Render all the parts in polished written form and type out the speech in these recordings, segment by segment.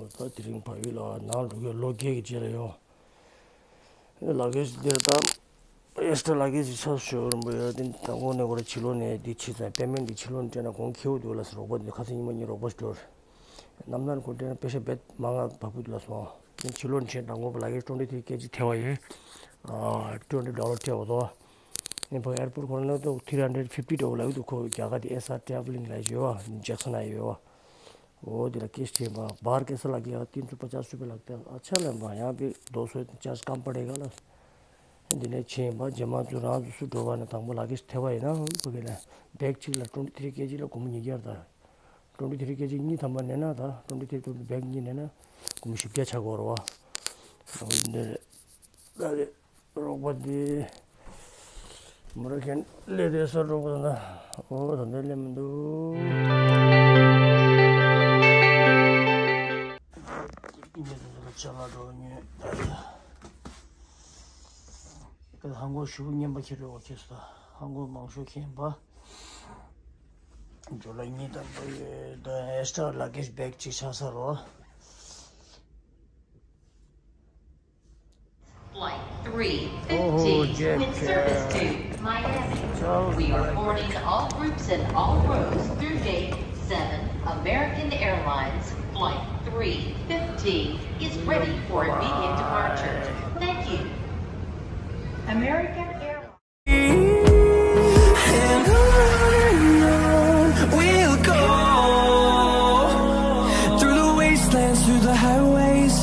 다 드링 파위라 나르게 로게 지래요 라게스 데다 에스터 라게스 셔쇼 뭐야 된 당원에 거래 치료네 디치자 페멘디 치료는 되나 공키오도 올라서 로봇 가슴이 로봇도 남난 고대는 페셔 벳 망아 바부들어서 치료는 제 당고 라게 23kg 태워요 $20 태워도 Nepal airport corner to $350 to go Gagadi SR traveling like you Jackson Iowa. Oh, the case chamber, bar castle like $350 like that. A challenge, those who just come per day. And the net chamber, Jamatu Sudova and Tambolagis Tavaina, bag chill 23 kg of Comuniyada. 23 kg in Tamanana, 23 to bag in Kumishipachagorwa. The robot the American ladies are over the Nelem do. Hango shooting in Bakiro Orchestra, Hango Mangshu Kimba. Jolani the Esther luggage bag Chisasaro. Flight 315 with service to Miami. We are boarding all groups and all rows through gate 7. American Airlines Flight 315 is ready for immediate departure. Thank you. American Airlines. We'll go through the wastelands, through the highways,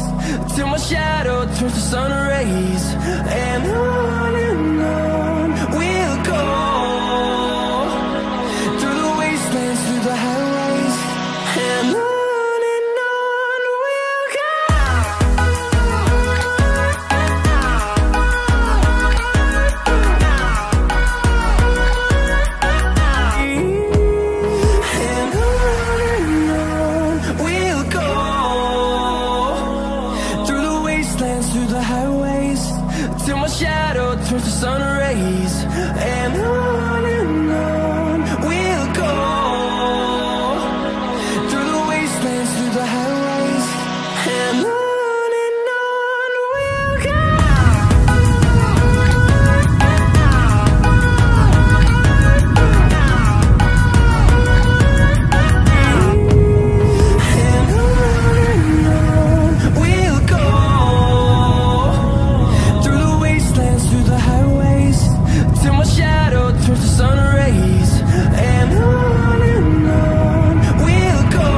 till my shadow turns to sun rays, and on we'll go through the wastelands, through the highways, and on we'll go. Till my shadow turns to sun rays, and on we'll go through the wastelands, through the highways, and on we'll go. Turns to sun rays, and on we'll go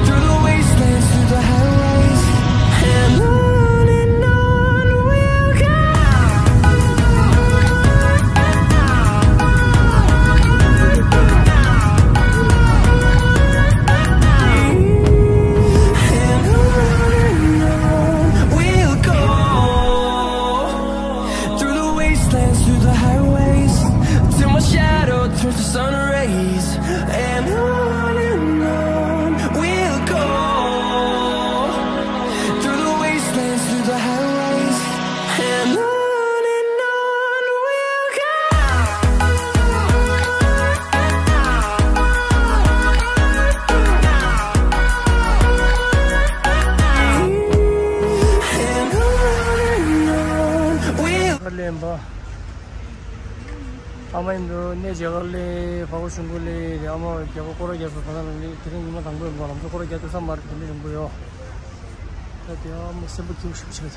through the wastelands, through the highways, and on we'll go. And on we'll go through the wastelands, through the highways, till my shadow turns to sun rays, and on we'll go through the wastelands, through the highways, and on we'll go. Lemba 아마인도 내 저걸레 바고순골레 아마 저거 꼬라지서 받아는 드링이만 당근 뭐 아무도 꼬라지도 삼말 들리는 거요. 그래도 뭐 세부 키우고 싶지가.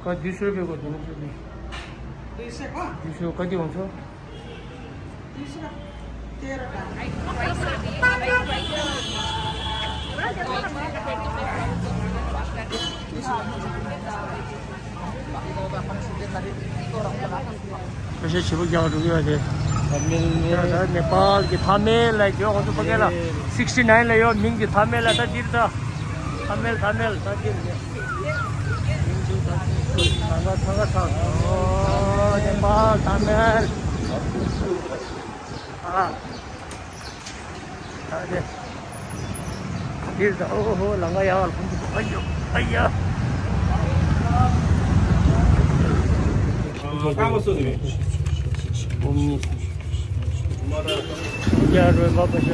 그 디스르베고 되는 소리. 디스가? 디스 어디 온서? 디스가 कैसे छिप गया तो क्या है नेपाल के थामेल है जो हम तो पकेला 69 ले यो मिंग के थामेल है तीर्था थामेल थामेल ताकिर थांगा थांगा था ओ नेपाल थामेल हां अरे तीर्था ओहो लंगा यार अय्यो अय्या कहाँ बस्छौ तिमी घुम्ने यार वापस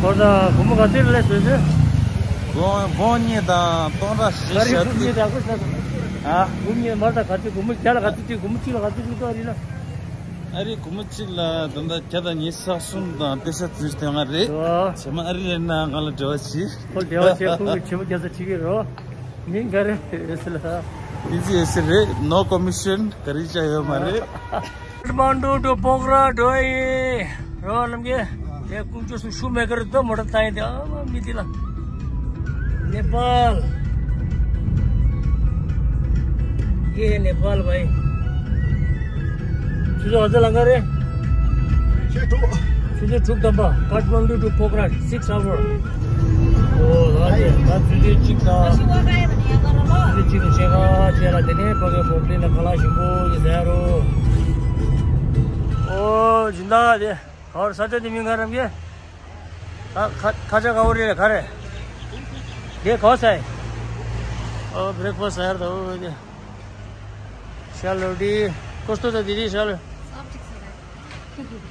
पर्दा घुम्नु कति लेस हुन्छ Bonnie da Tonda घुम्ने मर्दा खर्च घुम्नु क्या खर्च त्यो घुम्नु चिलो खर्च त्यो अरिला Ari Kumachilla Danda Chada Nisa Sunda Tessa Tangare Sama Arina Gala Joshi Hold the Chimu as a chigero Mingare This is no commission Karija Yomare Mandu to Pogra Doi Rolamge Kunjus Shoemaker the Motatai Midila Nepal Ye Nepal by Sujo Azal Angare Sujo took the bar, Kathmandu to Pokhara, 6 hours. Oh, that's the chicken. The chicken chega, Chera de Nepal, Poplina Kalashimbo, Zero. Oh, Jinda, or Saturday Mingaram, yeah. Kajakauri, Kare. Dear Kosai. Oh, breakfast, I heard. Oh, Shallow D. Costo the Didi Shall.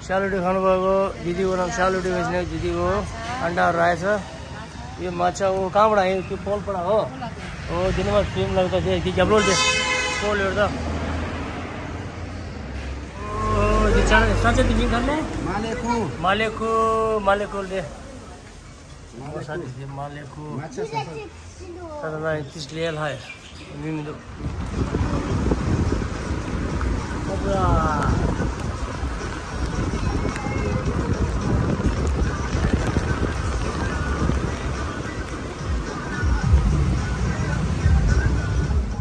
Shallow Hanovago, Didi one of Shallow Division, Didi go, under Riser. You match out Kamra, you Paul Pao. Oh, Dinner stream like the Jablo. Call your dog. Oh, the channel is such a thing. Maleku de Maleku. It is real high.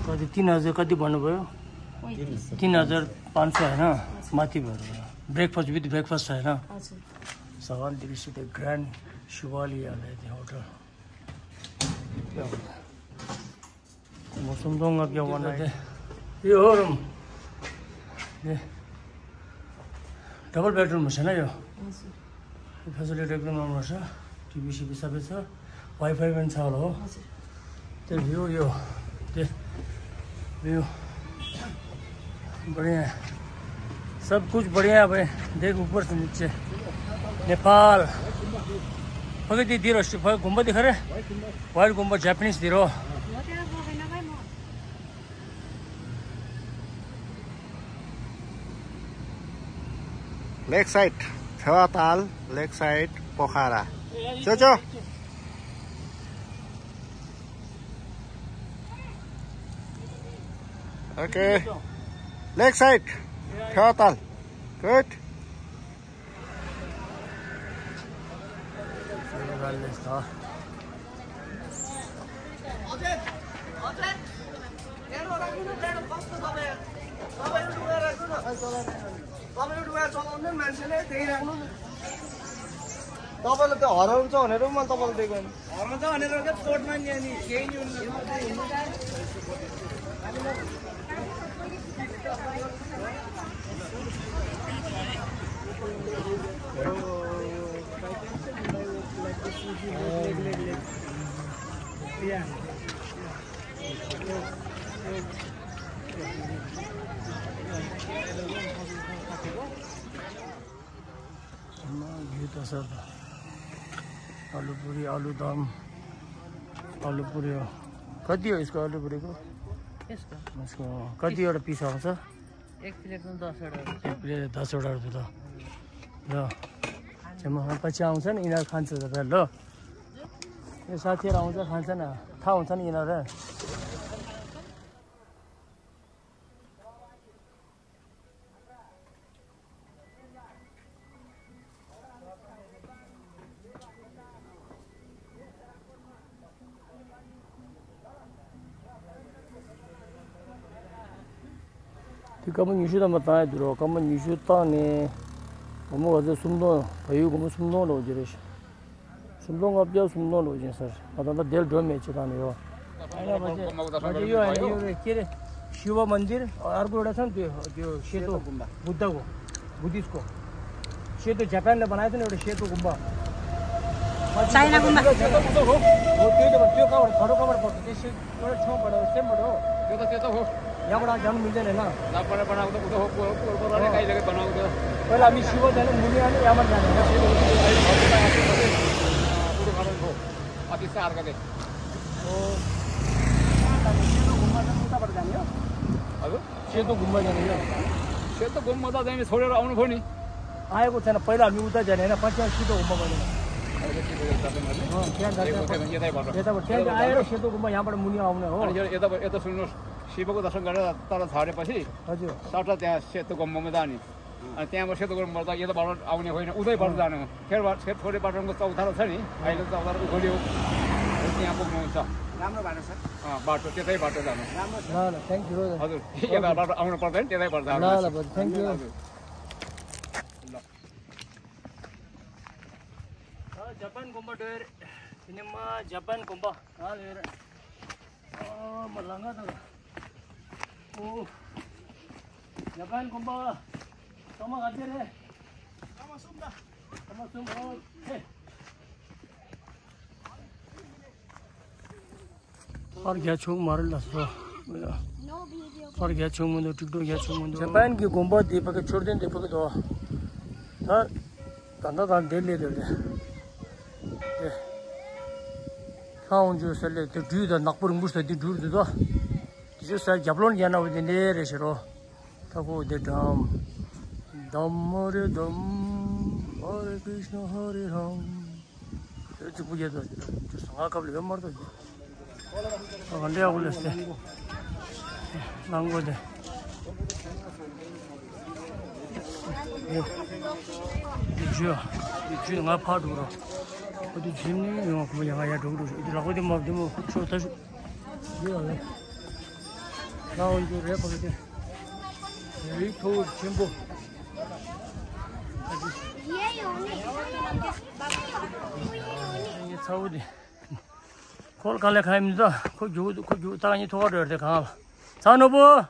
कति 3000 कति भन्नुभयो 3500 हैन माथि भएर breakfast with breakfast हैन हजुर सवाल this the grand शिवालिया hotel मौसम दोंगा क्या वाला है यो रूम डबल बेडरूम छ न यो फेसिलिटी एकदम राम्रो छ टिभी सिभी सबै छ वाइफाई पनि छ होला हो हजुर त्यो भ्यू यो व्यू बढ़िया सब कुछ बढ़िया है देख ऊपर से नीचे नेपाल पगती दिरो गुम्बा दिखा रहे वाइट गुम्बा Japanese दिरो Lakeside Thewatal Lakeside Pokhara Jojo Okay Lakeside Thewatal Good तपाईले त हराउँछ भनेर म तपाईले दिएको नि हराउँछ भनेर के कोर्टमा नि अनि केही नि सर आलू पूरी आलू दम आलू पूरी हो कति हो इसको आलू पूरी को इसको कतिवटा पिस आउँछ एक प्लेटमा 10 वटा त ल म पछि आउँछ नि यिनीहरू खान्छ त ल यो साथीहरू आउँछ खान्छ न थाहा हुन्छ नि यिनीहरू Kamu nyushu dama tayo duro, kamu nyushu tani, kamu gaza sumdo, payu kamu sumdo lo jirish. Sumdo ngapja sumdo lo jin sir. Adanda del drum eche tani yo. Aja yo hai yo kire Shiva mandir, arko एउटा छ नि त्यो सेतो बुद्धको बुद्धिस्टको सेतो जापानले बनाएको छ नि एउटा सेतो गुम्बा चाइना गुम्बा त्यो कहाँबाट घरको कहाँबाट पर्छ त्यसै एउटा ठाउँबाट सेमबाट हो त्यो त हो यहाँबाट जानु मिल्दैन होइन लापबाट बनाएको त उता हो कोरले कहिले बनाएको पहिला हामी शिव जाने मुनि अनि यहाँबाट जाने अति सारको दे उताबाट जाने हो हजुर सेतो गुम्बा जाने हो सेतो गुम्बा त जाने छोडेर आउनु भयो नि आएको छैन पहिला हामी उता जाने होइन पछि सेतो गुम्बा गएन त्यहाँ आएर सेतो गुम्बा यहाँबाट मुनि आउने हो यता सुन्नुहोस् शिवको दर्शन गरेर तल झरेपछि हजुर सट्ट त्यहाँ सेतो गुम्बामा जाने अनि त्यहाँबाट सेतो गुम्बा त यताबाट आउने होइन उतैबाट जाने फेरि थोरै बाटोको चौतारो छ नि अहिले चौतारो उखोल्यो त्यहाँ पुग्नुहुन्छ राम्रो बाटो छ बाटो त्यतै बाटो जानु ल थ्याङ्क यू हजुर यताबाट आउनु पर्दैन त्यतैबाट जानु ल थ्याङ्क यू जापान गुम्बा डोर सिनेमा जापान गुम्बा हालेर मलंगा त ओ जापान गुम्बा तम गाते रे तम सुम हे और क्या छुङ मारल लसो और क्या छुङ मुंदो टिकटो क्या छुङ मुंदो जापान की गुम्बा दीपक छोड़ दें दीपक तो ना तंदा तान दे ले 사운드 살래 그 뒤에다 낙부를 무슨 뒤 둘도 진짜 잡론 야나 어디 내려셔로 타고 대담 담머리 담 हरे कृष्ण हरे राम त्यो बुझ्यो त त्यो सँगाकले के मर्छ भन्दै आउले जस्तै नाङ्गो दे यो nga pha du ro odi jimni yo ko ya ya du idi la ko de mo so ta yo le na on ju re pa de ri tho chimbo ye yo ne ये 차우디 콜 갈래 가입니다. 코 주, 타 아니 토가 돼 가. 자, 너부.